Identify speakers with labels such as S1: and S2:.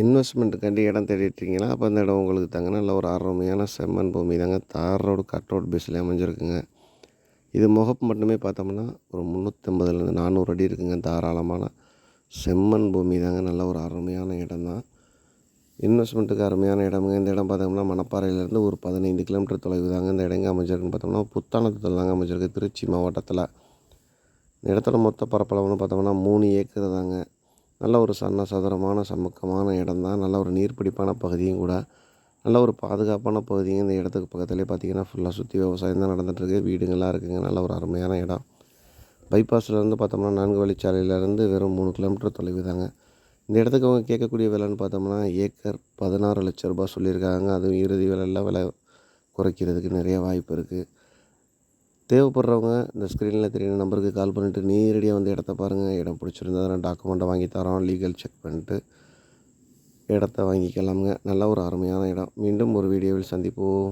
S1: இன்வெஸ்ட்மெண்ட்டுக்காண்டி இடம் தேடிட்டுருக்கீங்களா? அப்போ அந்த இடம் உங்களுக்கு தாங்க. நல்ல ஒரு அருமையான செம்மண் பூமி தாங்க. தார் ரோடு, கட் ரோட் பேஸில் அமைஞ்சிருக்குங்க. இது முகப்பு மட்டுமே பார்த்தோம்னா ஒரு 350லேருந்து 400 அடி இருக்குங்க. தாராளமான செம்மண் பூமி தாங்க. நல்ல ஒரு அருமையான இடம் தான். இன்வெஸ்ட்மெண்ட்டுக்கு அருமையான இடமுங்க. இந்த இடம் பார்த்தோம்னா மணப்பாறையிலேருந்து ஒரு 15 கிலோமீட்டர் தொலைவு தாங்க. இந்த இடம் எங்கே அமைஞ்சிருக்குன்னு பார்த்தோம்னா புத்தானத்தில் தாங்க அமைஞ்சிருக்கு, திருச்சி மாவட்டத்தில். இந்த இடத்தோட மொத்த பரப்பளவுன்னு பார்த்தோம்னா 3 ஏக்கர் தாங்க. நல்ல ஒரு சதுரமான சமுக்கமான இடம் தான். நல்ல ஒரு நீர்பிடிப்பான பகுதியும் கூட. நல்ல ஒரு பாதுகாப்பான பகுதிங்க. இந்த இடத்துக்கு பக்கத்துலேயே பார்த்தீங்கன்னா ஃபுல்லாக சுற்றி விவசாயம் தான் நடந்துகிட்ருக்கு. வீடுங்கள்லாம் இருக்குதுங்க. நல்ல ஒரு அருமையான இடம். பைபாஸ்லேருந்து பார்த்தோம்னா 4 வழிச்சாலையிலேருந்து வெறும் 3 கிலோமீட்டர் தொலைவு தாங்க. இந்த இடத்துக்கு அவங்க கேட்கக்கூடிய விலைன்னு பார்த்தோம்னா ஏக்கர் 16 லட்ச ரூபா சொல்லியிருக்காங்க. அதுவும் இறுதி விலையில் விலை குறைக்கிறதுக்கு நிறைய வாய்ப்பு இருக்குது. தேவைப்படுறவங்க இந்த ஸ்க்ரீனில் தெரியுற நம்பருக்கு கால் பண்ணிவிட்டு நேரடியாக வந்து இடத்த பாருங்கள். இடம் பிடிச்சிருந்தா டாக்குமெண்ட்டை வாங்கி தரோம். லீகல் செக் பண்ணிட்டு இடத்த வாங்கிக்கலாமுங்க. நல்ல ஒரு அருமையான இடம். மீண்டும் ஒரு வீடியோவில் சந்திப்போம்.